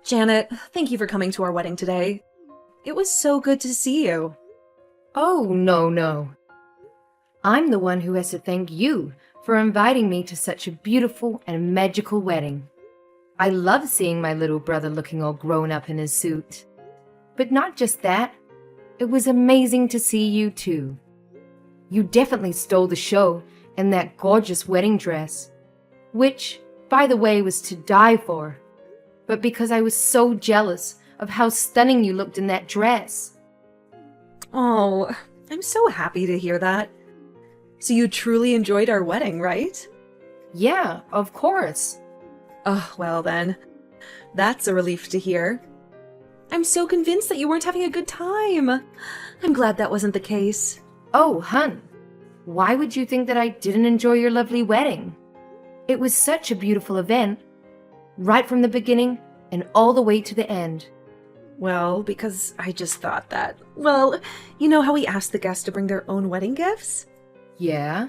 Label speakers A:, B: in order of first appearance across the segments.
A: Janet, thank you for coming to our wedding today. It was so good to see you.
B: Oh, no. I'm the one who has to thank you for inviting me to such a beautiful and magical wedding. I love seeing my little brother looking all grown up in his suit. But not just that, it was amazing to see you too. You definitely stole the show in that gorgeous wedding dress, which, by the way, was to die for. But because I was so jealous of how stunning you looked in that dress.
A: Oh, I'm so happy to hear that. So you truly enjoyed our wedding, right?
B: Yeah, of course.
A: Oh, well then. That's a relief to hear. I'm so convinced that you weren't having a good time. I'm glad that wasn't the case.
B: Oh, hun, why would you think that I didn't enjoy your lovely wedding? It was such a beautiful event, right from the beginning and all the way to the end.
A: Well, because I just thought that, well, you know how we asked the guests to bring their own wedding gifts?
B: Yeah?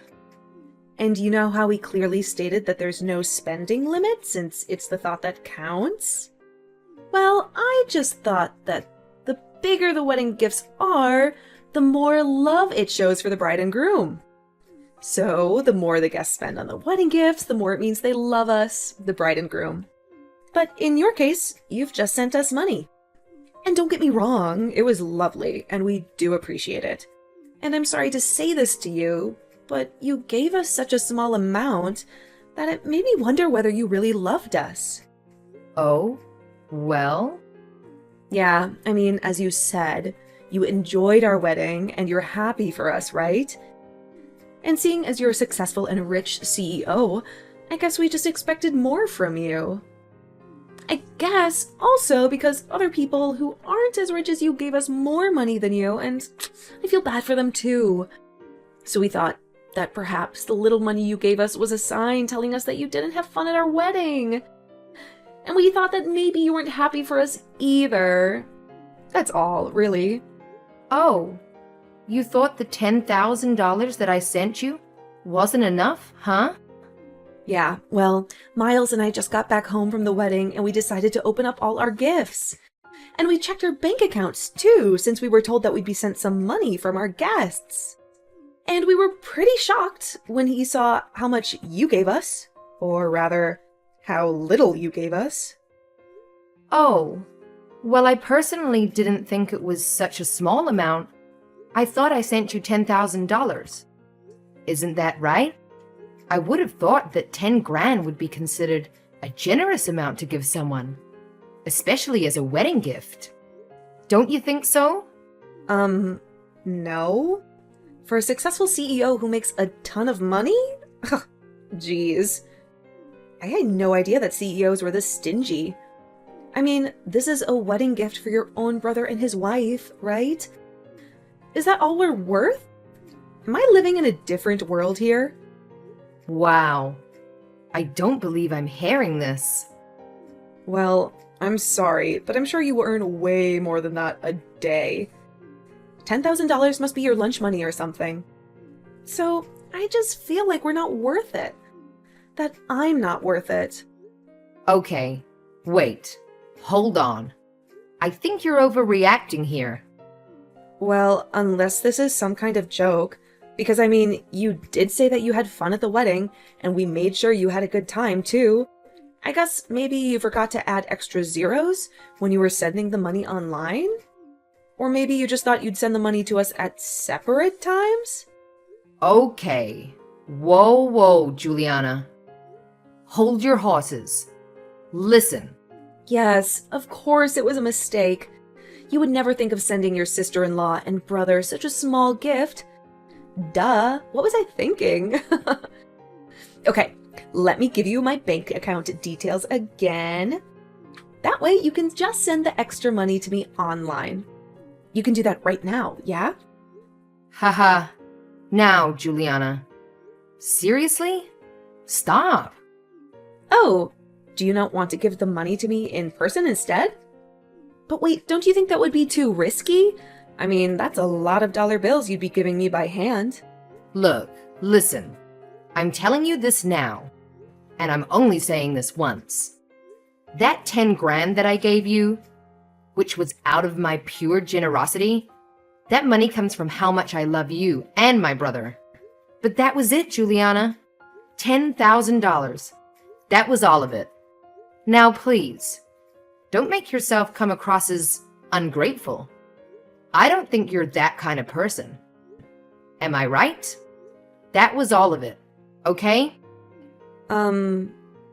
A: And you know how we clearly stated that there's no spending limit since it's the thought that counts? Well, I just thought that the bigger the wedding gifts are, the more love it shows for the bride and groom. So, the more the guests spend on the wedding gifts, the more it means they love us, the bride and groom. But in your case, you've just sent us money. And don't get me wrong, it was lovely, and we do appreciate it. And I'm sorry to say this to you, but you gave us such a small amount that it made me wonder whether you really loved us.
B: Oh, well?
A: Yeah, I mean, as you said, you enjoyed our wedding and you're happy for us, right? And seeing as you're a successful and rich CEO, I guess we just expected more from you. I guess also because other people who aren't as rich as you gave us more money than you, and I feel bad for them too. So we thought that perhaps the little money you gave us was a sign telling us that you didn't have fun at our wedding. And we thought that maybe you weren't happy for us either. That's all, really.
B: Oh, you thought the $10,000 that I sent you wasn't enough, huh?
A: Yeah, well, Miles and I just got back home from the wedding and we decided to open up all our gifts. And we checked our bank accounts too, since we were told that we'd be sent some money from our guests. And we were pretty shocked when he saw how much you gave us. Or rather, how little you gave us.
B: Oh, well, I personally didn't think it was such a small amount. I thought I sent you $10,000. Isn't that right? I would have thought that 10 grand would be considered a generous amount to give someone, especially as a wedding gift. Don't you think so?
A: No. For a successful CEO who makes a ton of money? Jeez. I had no idea that CEOs were this stingy. I mean, this is a wedding gift for your own brother and his wife, right? Is that all we're worth? Am I living in a different world here?
B: Wow. I don't believe I'm hearing this.
A: Well, I'm sorry, but I'm sure you earn way more than that a day. $10,000 must be your lunch money or something. So, I just feel like we're not worth it. That I'm not worth it.
B: Okay, wait. Hold on. I think you're overreacting here.
A: Well, unless this is some kind of joke. Because, I mean, you did say that you had fun at the wedding, and we made sure you had a good time, too. I guess maybe you forgot to add extra zeros when you were sending the money online? Or maybe you just thought you'd send the money to us at separate times?
B: Okay. Whoa, Juliana. Hold your horses. Listen.
A: Yes, of course it was a mistake. You would never think of sending your sister-in-law and brother such a small gift. Duh, what was I thinking? Okay, let me give you my bank account details again. That way you can just send the extra money to me online. You can do that right now, yeah?
B: Haha. Now, Juliana. Seriously? Stop.
A: Oh, do you not want to give the money to me in person instead? But wait, don't you think that would be too risky? I mean, that's a lot of dollar bills you'd be giving me by hand.
B: Look, listen. I'm telling you this now, and I'm only saying this once. That 10 grand that I gave you, which was out of my pure generosity, that money comes from how much I love you and my brother. But that was it, Juliana. $10,000. That was all of it. Now please, don't make yourself come across as ungrateful. I don't think you're that kind of person. Am I right? That was all of it, okay?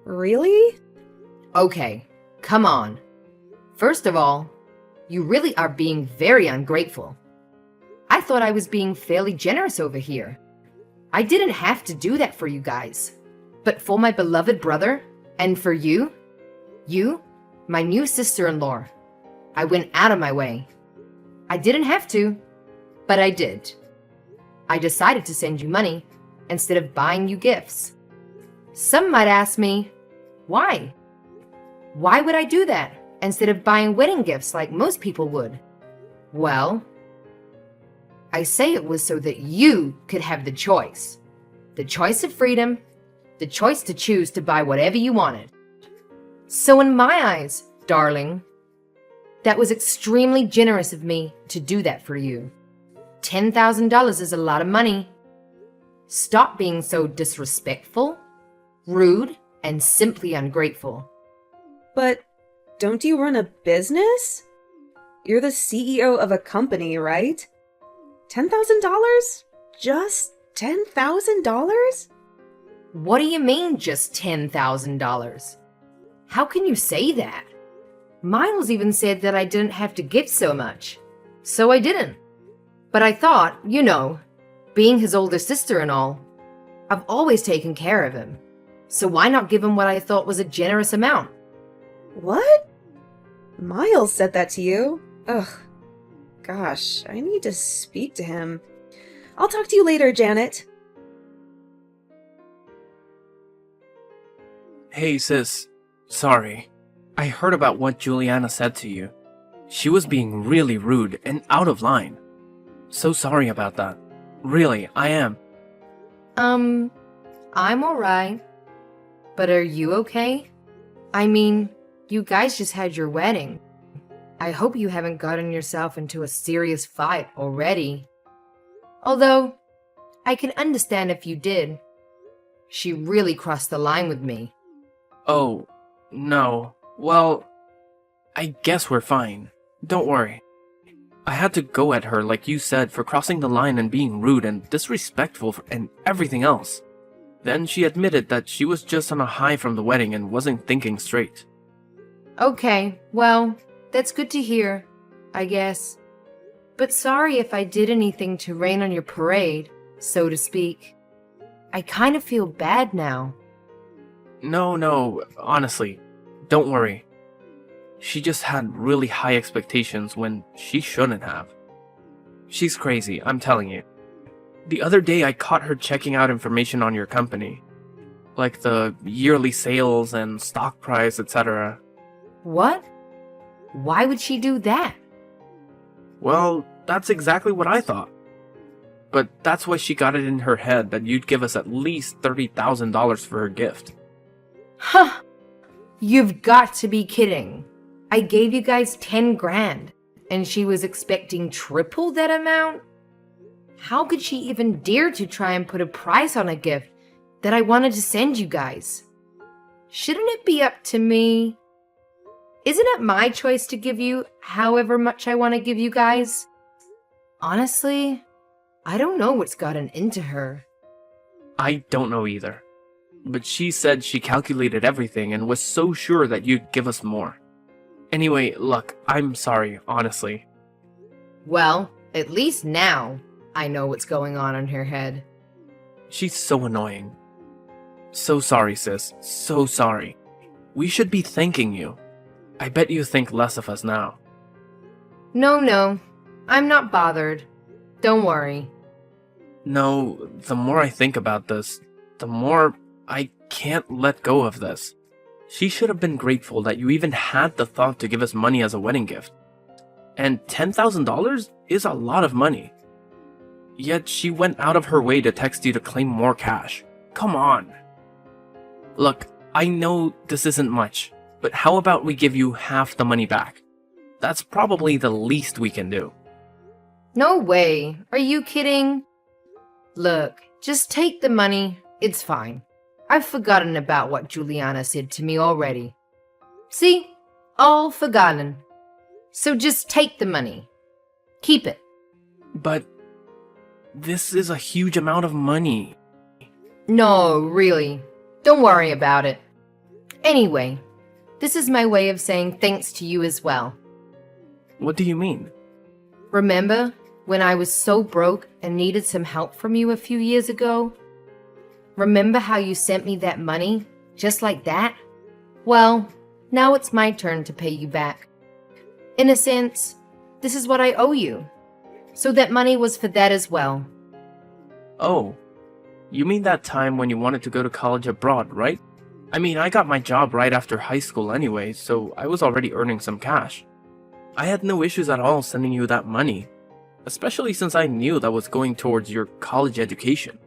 A: Really?
B: Okay, come on. First of all, you really are being very ungrateful. I thought I was being fairly generous over here. I didn't have to do that for you guys. But for my beloved brother, and for you, my new sister-in-law, I went out of my way. I didn't have to, but I did. I decided to send you money instead of buying you gifts. Some might ask me, why? Why would I do that instead of buying wedding gifts like most people would? Well, I say it was so that you could have the choice. The choice of freedom, the choice to choose to buy whatever you wanted. So in my eyes, darling, that was extremely generous of me to do that for you. $10,000 is a lot of money. Stop being so disrespectful, rude, and simply ungrateful.
A: But don't you run a business? You're the CEO of a company, right? $10,000? Just $10,000?
B: What do you mean, just $10,000? How can you say that? Miles even said that I didn't have to give so much. So I didn't. But I thought, being his older sister and all, I've always taken care of him. So why not give him what I thought was a generous amount?
A: What? Miles said that to you? Ugh. Gosh, I need to speak to him. I'll talk to you later, Janet.
C: Hey, sis. Sorry. I heard about what Juliana said to you. She was being really rude and out of line. So sorry about that. Really, I am.
B: I'm alright. But are you okay? I mean, you guys just had your wedding. I hope you haven't gotten yourself into a serious fight already. Although, I can understand if you did. She really crossed the line with me.
C: Oh, no. Well, I guess we're fine. Don't worry. I had to go at her, like you said, for crossing the line and being rude and disrespectful and everything else. Then she admitted that she was just on a high from the wedding and wasn't thinking straight.
B: Okay, well, that's good to hear, I guess. But sorry if I did anything to rain on your parade, so to speak. I kind of feel bad now.
C: No, honestly, don't worry. She just had really high expectations when she shouldn't have. She's crazy, I'm telling you. The other day I caught her checking out information on your company. Like the yearly sales and stock price, etc.
B: What? Why would she do that?
C: Well, that's exactly what I thought. But that's why she got it in her head that you'd give us at least $30,000 for her gift.
B: Huh! You've got to be kidding. I gave you guys 10 grand, and she was expecting triple that amount? How could she even dare to try and put a price on a gift that I wanted to send you guys? Shouldn't it be up to me? Isn't it my choice to give you however much I want to give you guys? Honestly, I don't know what's gotten into her.
C: I don't know either. But she said she calculated everything and was so sure that you'd give us more. Anyway, look, I'm sorry, honestly.
B: Well, at least now I know what's going on in her head.
C: She's so annoying. So sorry, sis. So sorry. We should be thanking you. I bet you think less of us now.
B: No, I'm not bothered. Don't worry.
C: No, the more I think about this, the more I can't let go of this. She should have been grateful that you even had the thought to give us money as a wedding gift. And $10,000 is a lot of money. Yet she went out of her way to text you to claim more cash. Come on. Look, I know this isn't much, But how about we give you half the money back? That's probably the least we can do.
B: No way. Are you kidding? Look, just take the money. It's fine. I've forgotten about what Juliana said to me already. See? All forgotten. So just take the money. Keep it.
C: But this is a huge amount of money.
B: No, really. Don't worry about it. Anyway, this is my way of saying thanks to you as well.
C: What do you mean?
B: Remember when I was so broke and needed some help from you a few years ago? Remember how you sent me that money, just like that? Well, now it's my turn to pay you back. In a sense, this is what I owe you. So that money was for that as well.
C: Oh, you mean that time when you wanted to go to college abroad, right? I mean, I got my job right after high school anyway, so I was already earning some cash. I had no issues at all sending you that money, especially since I knew that was going towards your college education.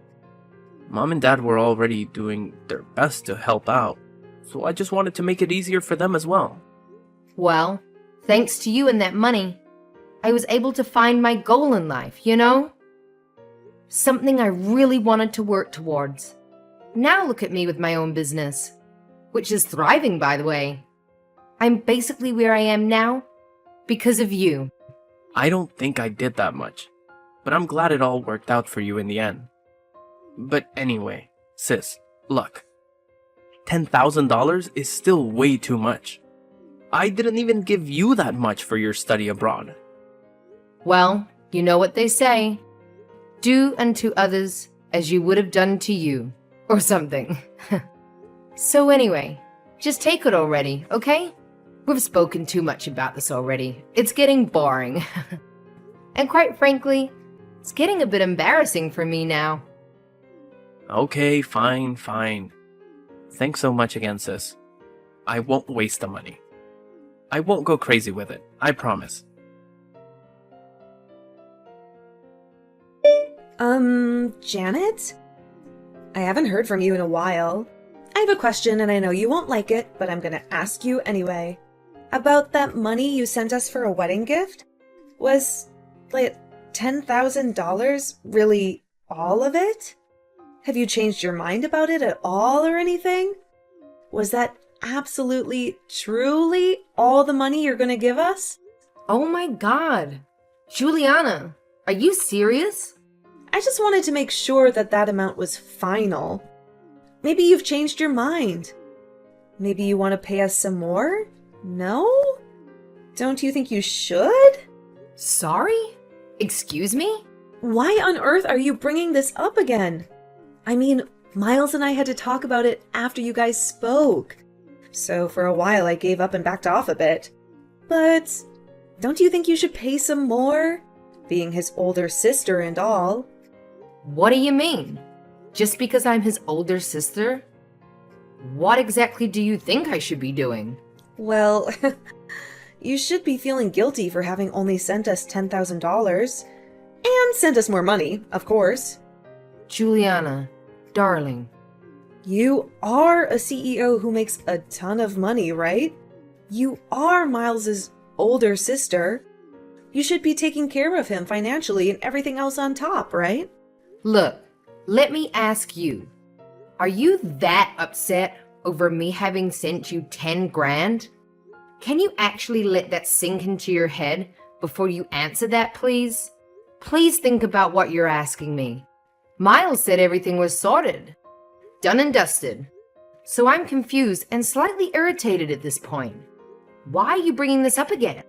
C: Mom and Dad were already doing their best to help out, so I just wanted to make it easier for them as well.
B: Well, thanks to you and that money, I was able to find my goal in life, you know? Something I really wanted to work towards. Now look at me with my own business, which is thriving, by the way. I'm basically where I am now because of you.
C: I don't think I did that much, but I'm glad it all worked out for you in the end. But anyway, sis, look. $10,000 is still way too much. I didn't even give you that much for your study abroad.
B: Well, you know what they say. Do unto others as you would have done to you, or something. So anyway, just take it already, okay? We've spoken too much about this already. It's getting boring. And quite frankly, it's getting a bit embarrassing for me now.
C: Okay, fine. Thanks so much again, sis. I won't waste the money. I won't go crazy with it, I promise.
A: Janet? I haven't heard from you in a while. I have a question and I know you won't like it, but I'm gonna ask you anyway. About that money you sent us for a wedding gift? Was, like, $10,000 really all of it? Have you changed your mind about it at all or anything? Was that absolutely, truly all the money you're gonna give us?
B: Oh my god. Juliana, are you serious?
A: I just wanted to make sure that that amount was final. Maybe you've changed your mind. Maybe you want to pay us some more? No? Don't you think you should?
B: Sorry? Excuse me?
A: Why on earth are you bringing this up again? I mean, Miles and I had to talk about it after you guys spoke. So for a while I gave up and backed off a bit. But don't you think you should pay some more? Being his older sister and all.
B: What do you mean? Just because I'm his older sister? What exactly do you think I should be doing?
A: Well, you should be feeling guilty for having only sent us $10,000. And sent us more money, of course.
B: Juliana, darling.
A: You are a CEO who makes a ton of money, right? You are Miles's older sister. You should be taking care of him financially and everything else on top, right?
B: Look, let me ask you. Are you that upset over me having sent you 10 grand? Can you actually let that sink into your head before you answer that, please? Please think about what you're asking me. Miles said everything was sorted. Done and dusted. So I'm confused and slightly irritated at this point. Why are you bringing this up again?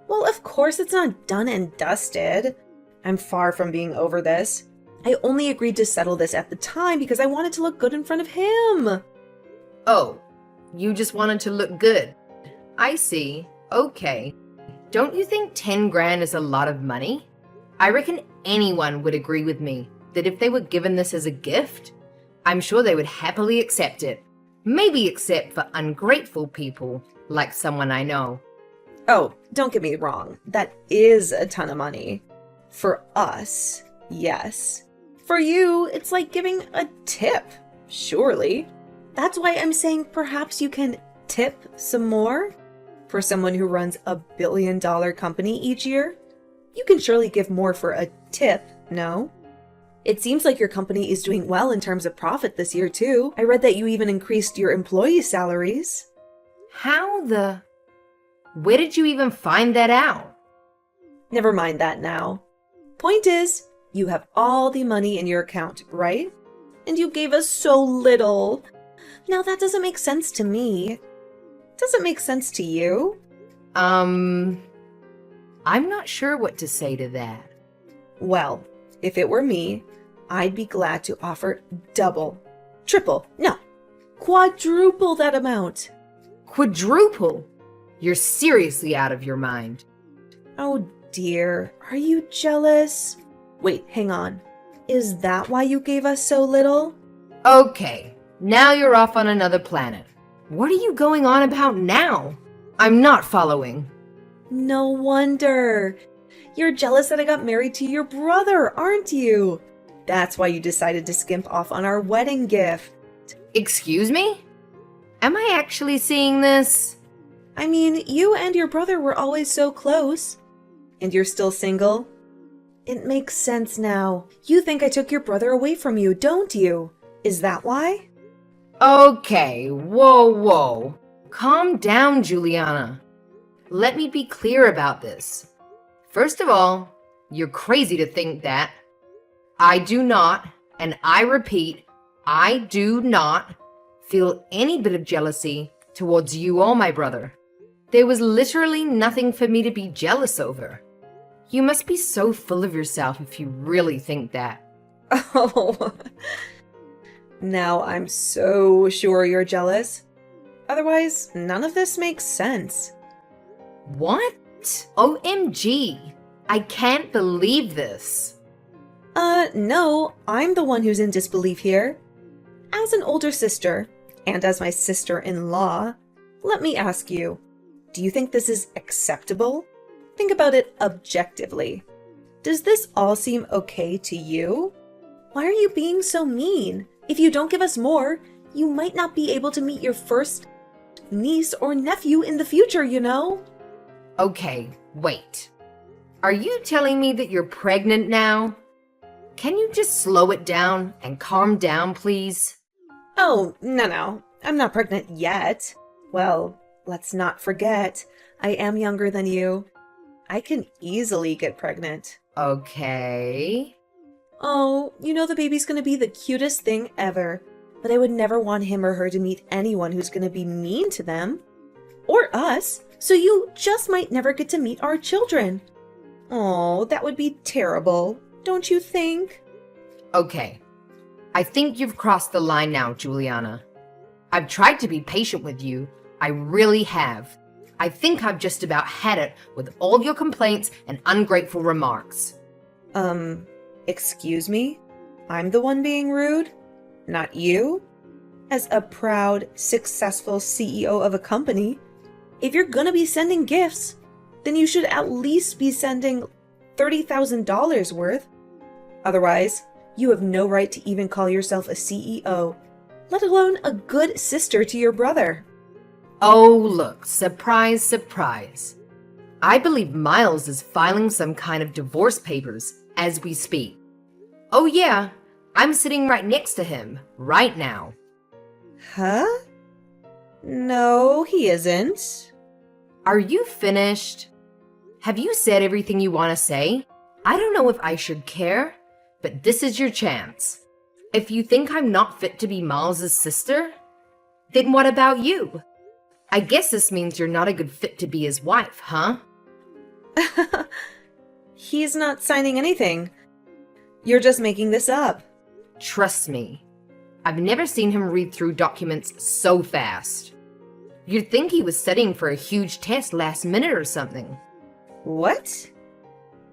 A: Well, of course it's not done and dusted. I'm far from being over this. I only agreed to settle this at the time because I wanted to look good in front of him.
B: Oh, you just wanted to look good. I see. Okay. Don't you think 10 grand is a lot of money? I reckon anyone would agree with me that if they were given this as a gift, I'm sure they would happily accept it. Maybe except for ungrateful people, like someone I know.
A: Oh, don't get me wrong. That is a ton of money. For us, yes. For you, it's like giving a tip, surely. That's why I'm saying perhaps you can tip some more? For someone who runs $1 billion company each year? You can surely give more for a tip, no? It seems like your company is doing well in terms of profit this year, too. I read that you even increased your employee salaries.
B: Where did you even find that out?
A: Never mind that now. Point is, you have all the money in your account, right? And you gave us so little. Now that doesn't make sense to me. Does it make sense to you?
B: I'm not sure what to say to that.
A: Well, if it were me, I'd be glad to offer double, triple, no, quadruple that amount.
B: Quadruple? You're seriously out of your mind.
A: Oh dear, are you jealous? Wait, hang on. Is that why you gave us so little?
B: Okay, now you're off on another planet. What are you going on about now? I'm not following.
A: No wonder. You're jealous that I got married to your brother, aren't you? That's why you decided to skimp off on our wedding gift.
B: Excuse me? Am I actually seeing this?
A: I mean, you and your brother were always so close. And you're still single? It makes sense now. You think I took your brother away from you, don't you? Is that why?
B: Okay, whoa. Calm down, Juliana. Let me be clear about this. First of all, you're crazy to think that. I do not, and I repeat, I do not feel any bit of jealousy towards you or my brother. There was literally nothing for me to be jealous over. You must be so full of yourself if you really think that.
A: Oh, now I'm so sure you're jealous. Otherwise, none of this makes sense.
B: What? OMG. I can't believe this.
A: No, I'm the one who's in disbelief here. As an older sister, and as my sister-in-law, let me ask you, do you think this is acceptable? Think about it objectively. Does this all seem okay to you? Why are you being so mean? If you don't give us more, you might not be able to meet your first niece or nephew in the future, you know?
B: Okay, wait. Are you telling me that you're pregnant now? Can you just slow it down and calm down, please?
A: Oh, no. I'm not pregnant yet. Well, let's not forget, I am younger than you. I can easily get pregnant.
B: Okay.
A: Oh, you know the baby's gonna be the cutest thing ever. But I would never want him or her to meet anyone who's gonna be mean to them. Or us. So you just might never get to meet our children. Oh, that would be terrible, don't you think?
B: Okay. I think you've crossed the line now, Juliana. I've tried to be patient with you. I really have. I think I've just about had it with all your complaints and ungrateful remarks.
A: Excuse me? I'm the one being rude? Not you? As a proud, successful CEO of a company, if you're gonna be sending gifts, then you should at least be sending $30,000 worth. Otherwise, you have no right to even call yourself a CEO, let alone a good sister to your brother.
B: Oh, look, surprise, surprise. I believe Miles is filing some kind of divorce papers as we speak. Oh yeah, I'm sitting right next to him, right now.
A: Huh? No, he isn't.
B: Are you finished? Have you said everything you want to say? I don't know if I should care, but this is your chance. If you think I'm not fit to be Miles's sister, then what about you? I guess this means you're not a good fit to be his wife, huh?
A: He's not signing anything. You're just making this up.
B: Trust me, I've never seen him read through documents so fast. You'd think he was studying for a huge test last minute or something.
A: What?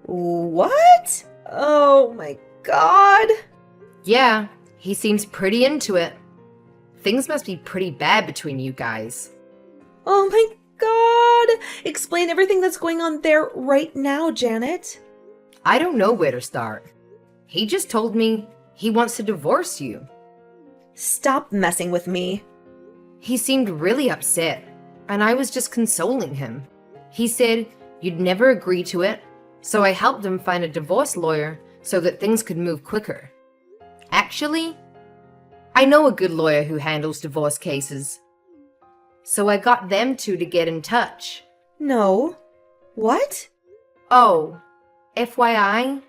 A: What? Oh my god.
B: Yeah, he seems pretty into it. Things must be pretty bad between you guys.
A: Oh my god. Explain everything that's going on there right now, Janet.
B: I don't know where to start. He just told me he wants to divorce you.
A: Stop messing with me.
B: He seemed really upset. and I was just consoling him. He said you'd never agree to it, so I helped him find a divorce lawyer so that things could move quicker. Actually, I know a good lawyer who handles divorce cases. So I got them two to get in touch.
A: No. What?
B: Oh, FYI,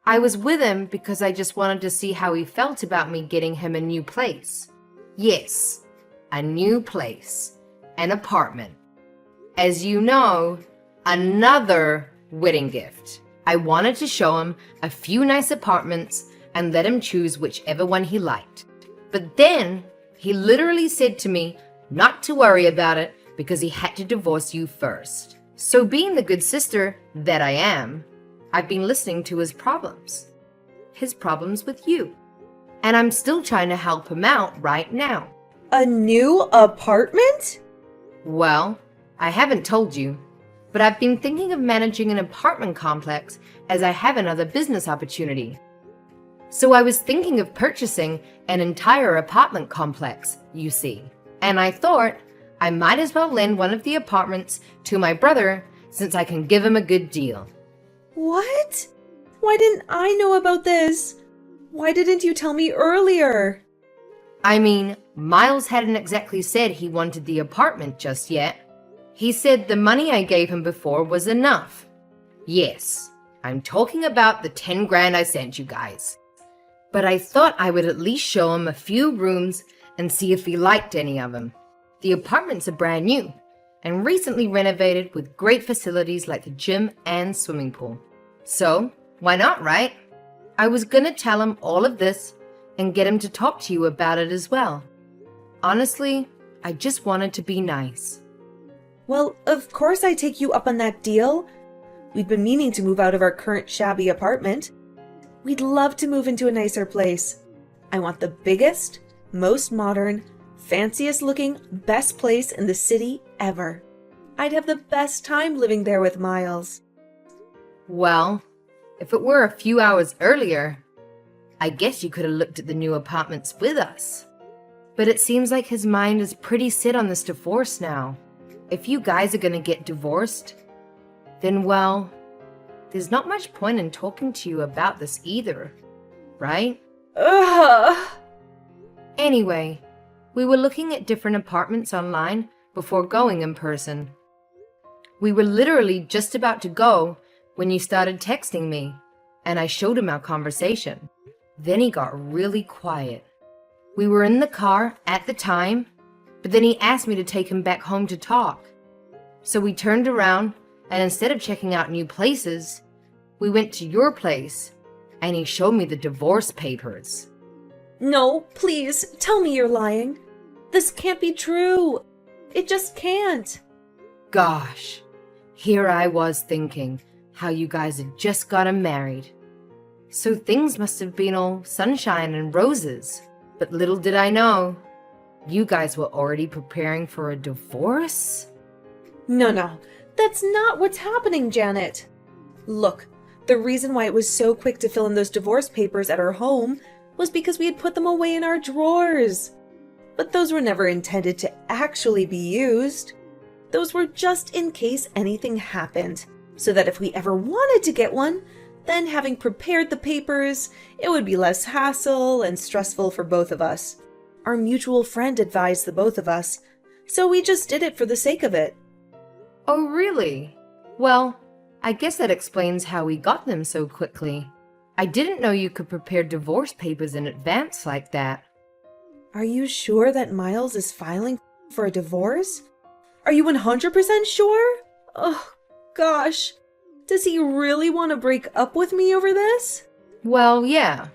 B: I was with him because I just wanted to see how he felt about me getting him a new place. Yes, a new place, an apartment. As you know, another wedding gift. I wanted to show him a few nice apartments and let him choose whichever one he liked. But then he literally said to me not to worry about it because he had to divorce you first. So being the good sister that I am, I've been listening to his problems with you. And I'm still trying to help him out right now.
A: A new apartment?
B: Well, I haven't told you, but I've been thinking of managing an apartment complex as I have another business opportunity. So I was thinking of purchasing an entire apartment complex, you see. And I thought I might as well lend one of the apartments to my brother since I can give him a good deal.
A: What? Why didn't I know about this? Why didn't you tell me earlier?
B: I mean, Miles hadn't exactly said he wanted the apartment just yet. He said the money I gave him before was enough. Yes, I'm talking about the 10 grand I sent you guys. But I thought I would at least show him a few rooms and see if he liked any of them. The apartments are brand new and recently renovated with great facilities like the gym and swimming pool. So, why not, right? I was gonna tell him all of this and get him to talk to you about it as well. Honestly, I just wanted to be nice.
A: Well, of course I take you up on that deal. We'd been meaning to move out of our current shabby apartment. We'd love to move into a nicer place. I want the biggest, most modern, fanciest looking, best place in the city ever. I'd have the best time living there with Miles.
B: Well, if it were a few hours earlier, I guess you could have looked at the new apartments with us. But it seems like his mind is pretty set on this divorce now. If you guys are gonna get divorced, then well, there's not much point in talking to you about this either, right?
A: Ugh.
B: Anyway, we were looking at different apartments online before going in person. We were literally just about to go when you started texting me, and I showed him our conversation. Then he got really quiet. We were in the car at the time, but then he asked me to take him back home to talk. So we turned around, and instead of checking out new places, we went to your place, and he showed me the divorce papers.
A: No, please, tell me you're lying. This can't be true. It just can't.
B: Gosh, here I was thinking how you guys had just gotten married. So things must have been all sunshine and roses. But little did I know, you guys were already preparing for a divorce?
A: No, that's not what's happening, Janet. Look, the reason why it was so quick to fill in those divorce papers at our home was because we had put them away in our drawers. But those were never intended to actually be used. Those were just in case anything happened, so that if we ever wanted to get one, then having prepared the papers, it would be less hassle and stressful for both of us. Our mutual friend advised the both of us, so we just did it for the sake of it.
B: Oh, really? Well, I guess that explains how we got them so quickly. I didn't know you could prepare divorce papers in advance like that.
A: Are you sure that Miles is filing for a divorce? Are you 100% sure? Oh, gosh. Does he really want to break up with me over this?
B: Well, yeah.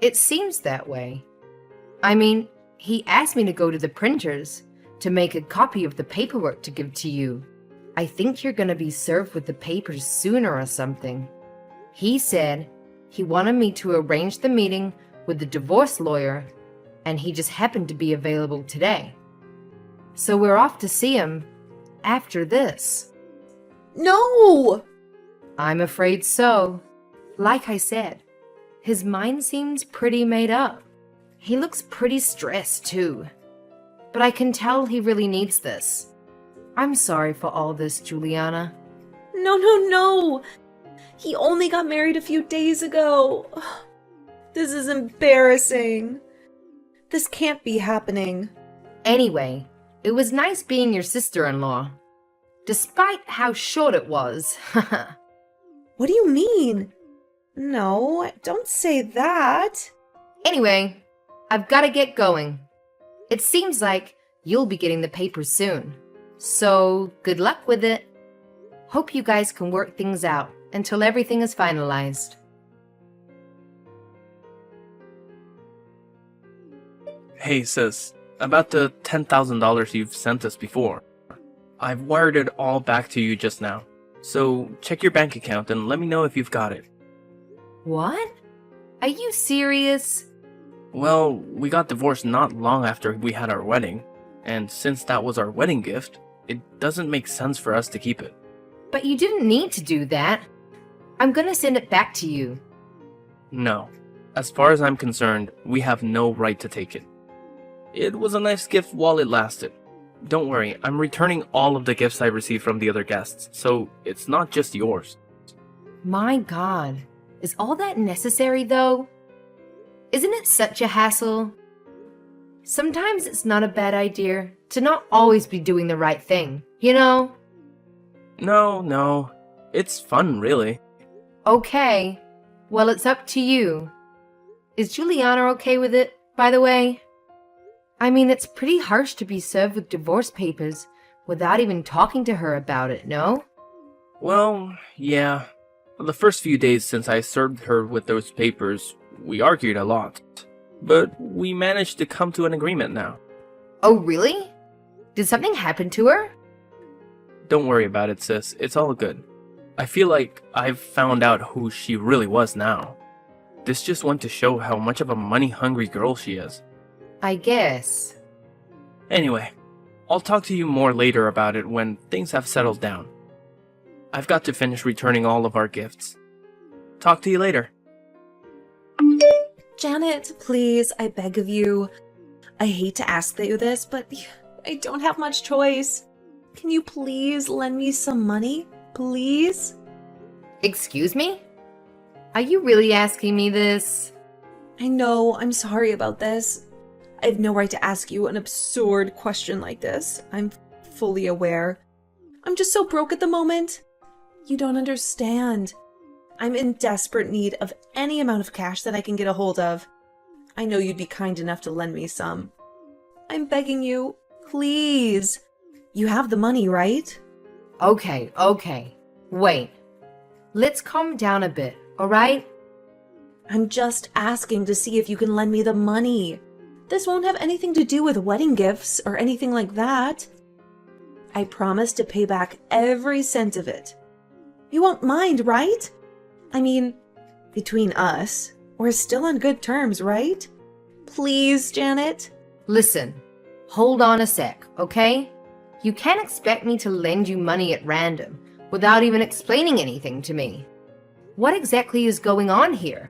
B: It seems that way. I mean, he asked me to go to the printers to make a copy of the paperwork to give to you. I think you're going to be served with the papers sooner or something. He said he wanted me to arrange the meeting with the divorce lawyer, and he just happened to be available today. So we're off to see him after this.
A: No!
B: I'm afraid so. Like I said, his mind seems pretty made up. He looks pretty stressed too. But I can tell he really needs this. I'm sorry for all this, Juliana.
A: No, no, no! He only got married a few days ago. This is embarrassing. This can't be happening.
B: Anyway, it was nice being your sister-in-law. Despite how short it was.
A: What do you mean? No, don't say that.
B: Anyway, I've got to get going. It seems like you'll be getting the papers soon. So, good luck with it. Hope you guys can work things out until everything is finalized.
C: Hey sis, about the $10,000 you've sent us before. I've wired it all back to you just now. So check your bank account and let me know if you've got it.
B: What? Are you serious?
C: Well, we got divorced not long after we had our wedding, and since that was our wedding gift, it doesn't make sense for us to keep it.
B: But you didn't need to do that. I'm gonna send it back to you.
C: No. As far as I'm concerned, we have no right to take it. It was a nice gift while it lasted. Don't worry, I'm returning all of the gifts I received from the other guests, so it's not just yours.
B: My God, is all that necessary though? Isn't it such a hassle? Sometimes it's not a bad idea to not always be doing the right thing, you know?
C: No. It's fun, really.
B: Okay, well it's up to you. Is Juliana okay with it, by the way? I mean, it's pretty harsh to be served with divorce papers without even talking to her about it, no?
C: Well, yeah. The first few days since I served her with those papers, we argued a lot. But we managed to come to an agreement now.
B: Oh, really? Did something happen to her?
C: Don't worry about it, sis. It's all good. I feel like I've found out who she really was now. This just went to show how much of a money-hungry girl she is.
B: I guess.
C: Anyway, I'll talk to you more later about it when things have settled down. I've got to finish returning all of our gifts. Talk to you later.
A: Janet, please, I beg of you. I hate to ask you this, but I don't have much choice. Can you please lend me some money? Please?
B: Excuse me? Are you really asking me this?
A: I know, I'm sorry about this. I have no right to ask you an absurd question like this. I'm fully aware. I'm just so broke at the moment. You don't understand. I'm in desperate need of any amount of cash that I can get a hold of. I know you'd be kind enough to lend me some. I'm begging you, please. You have the money, right?
B: Okay. Wait. Let's calm down a bit, alright?
A: I'm just asking to see if you can lend me the money. This won't have anything to do with wedding gifts or anything like that. I promise to pay back every cent of it. You won't mind, right? I mean, between us, we're still on good terms, right? Please, Janet?
B: Listen, hold on a sec, okay? You can't expect me to lend you money at random without even explaining anything to me. What exactly is going on here?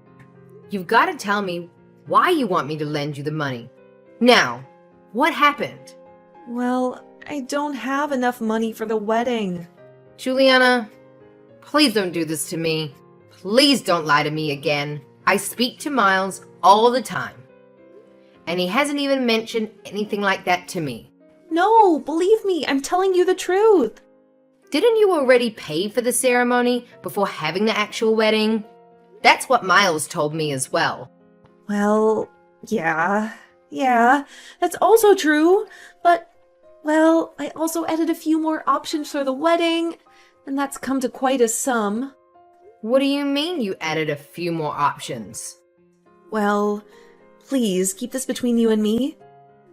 B: You've got to tell me why you want me to lend you the money. Now, what happened?
A: Well, I don't have enough money for the wedding.
B: Juliana, please don't do this to me. Please don't lie to me again. I speak to Miles all the time. And he hasn't even mentioned anything like that to me.
A: No, believe me, I'm telling you the truth.
B: Didn't you already pay for the ceremony before having the actual wedding? That's what Miles told me as well.
A: Well, yeah, that's also true. But, well, I also added a few more options for the wedding, and that's come to quite a sum.
B: What do you mean you added a few more options?
A: Well, please keep this between you and me.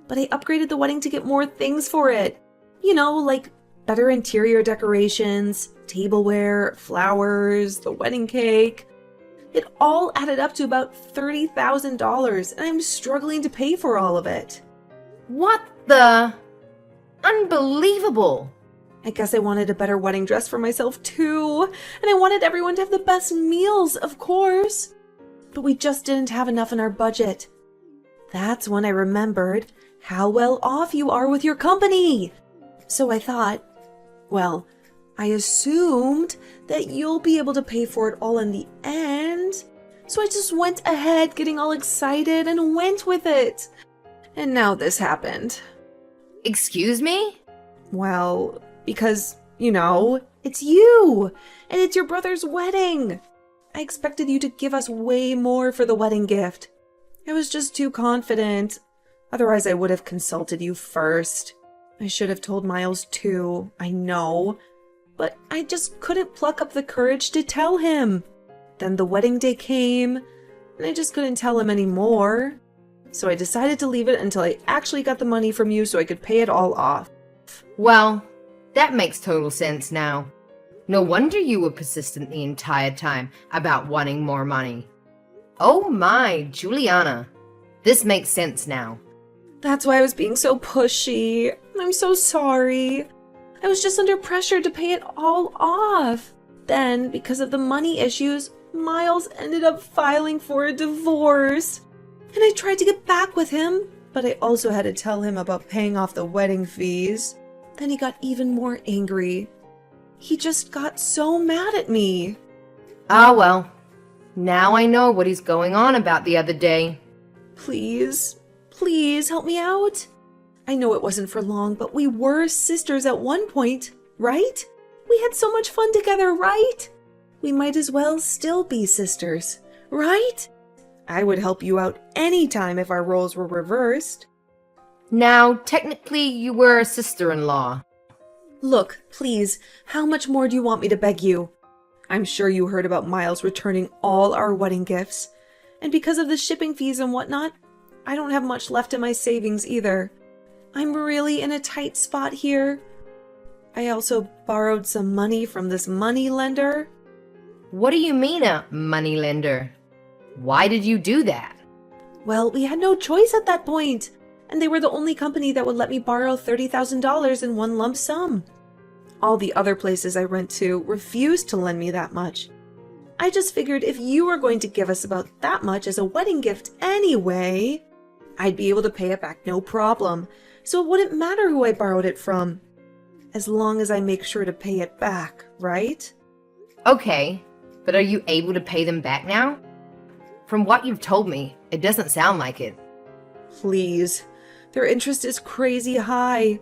A: But I upgraded the wedding to get more things for it. You know, like better interior decorations, tableware, flowers, the wedding cake. It all added up to about $30,000, and I'm struggling to pay for all of it.
B: What the? Unbelievable!
A: I guess I wanted a better wedding dress for myself too, and I wanted everyone to have the best meals, of course. But we just didn't have enough in our budget. That's when I remembered how well off you are with your company. So I thought, Well, I assumed that you'll be able to pay for it all in the end. So I just went ahead getting all excited and went with it. And now this happened.
B: Excuse me?
A: Well, because, it's you. And it's your brother's wedding. I expected you to give us way more for the wedding gift. I was just too confident. Otherwise, I would have consulted you first. I should have told Miles too, I know. But I just couldn't pluck up the courage to tell him. Then the wedding day came, and I just couldn't tell him anymore. So I decided to leave it until I actually got the money from you so I could pay it all off.
B: Well, that makes total sense now. No wonder you were persistent the entire time about wanting more money. Oh my, Juliana. This makes sense now.
A: That's why I was being so pushy. I'm so sorry. I was just under pressure to pay it all off. Then, because of the money issues, Miles ended up filing for a divorce. And I tried to get back with him, but I also had to tell him about paying off the wedding fees. Then he got even more angry. He just got so mad at me.
B: Ah, well. Now I know what he's going on about the other day.
A: Please help me out. I know it wasn't for long, but we were sisters at one point, right? We had so much fun together, right? We might as well still be sisters, right? I would help you out anytime if our roles were reversed.
B: Now, technically, you were a sister-in-law.
A: Look, please, how much more do you want me to beg you? I'm sure you heard about Miles returning all our wedding gifts. And because of the shipping fees and whatnot, I don't have much left in my savings either. I'm really in a tight spot here. I also borrowed some money from this money lender.
B: What do you mean a moneylender? Why did you do that?
A: Well, we had no choice at that point, and they were the only company that would let me borrow $30,000 in one lump sum. All the other places I went to refused to lend me that much. I just figured if you were going to give us about that much as a wedding gift anyway, I'd be able to pay it back no problem, so it wouldn't matter who I borrowed it from. As long as I make sure to pay it back, right?
B: Okay, but are you able to pay them back now? From what you've told me, it doesn't sound like it.
A: Please. Their interest is crazy high.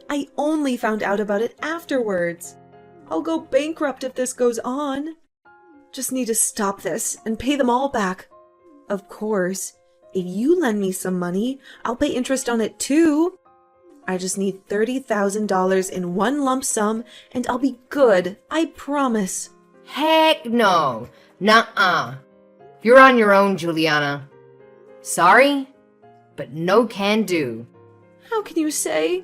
A: I only found out about it afterwards. I'll go bankrupt if this goes on. Just need to stop this and pay them all back. Of course, if you lend me some money, I'll pay interest on it too. I just need $30,000 in one lump sum and I'll be good, I promise.
B: Heck no. Nuh-uh. You're on your own, Juliana. Sorry, but no can do.
A: How can you say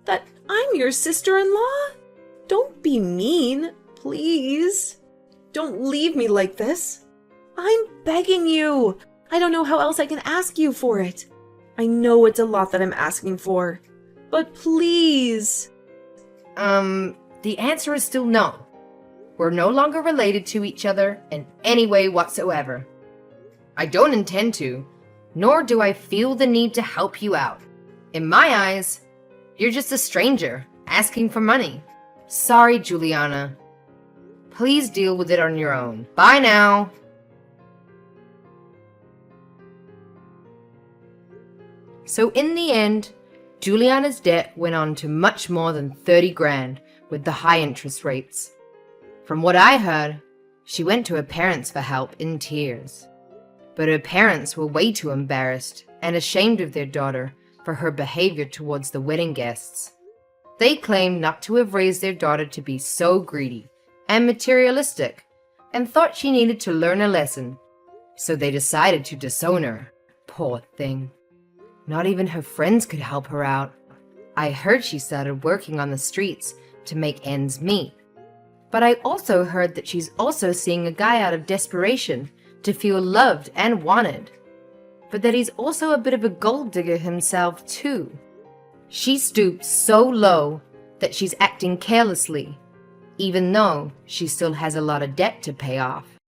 A: that I'm your sister-in-law? Don't be mean, please. Don't leave me like this. I'm begging you. I don't know how else I can ask you for it. I know it's a lot that I'm asking for, but please.
B: The answer is still no. We're no longer related to each other in any way whatsoever. I don't intend to, nor do I feel the need to help you out. In my eyes, you're just a stranger asking for money. Sorry, Juliana. Please deal with it on your own. Bye now. So in the end, Juliana's debt went on to much more than 30 grand with the high interest rates. From what I heard, she went to her parents for help in tears. But her parents were way too embarrassed and ashamed of their daughter for her behavior towards the wedding guests. They claimed not to have raised their daughter to be so greedy and materialistic and thought she needed to learn a lesson. So they decided to disown her. Poor thing. Not even her friends could help her out. I heard she started working on the streets to make ends meet. But I also heard that she's also seeing a guy out of desperation to feel loved and wanted. But that he's also a bit of a gold digger himself too. She stooped so low that she's acting carelessly, even though she still has a lot of debt to pay off.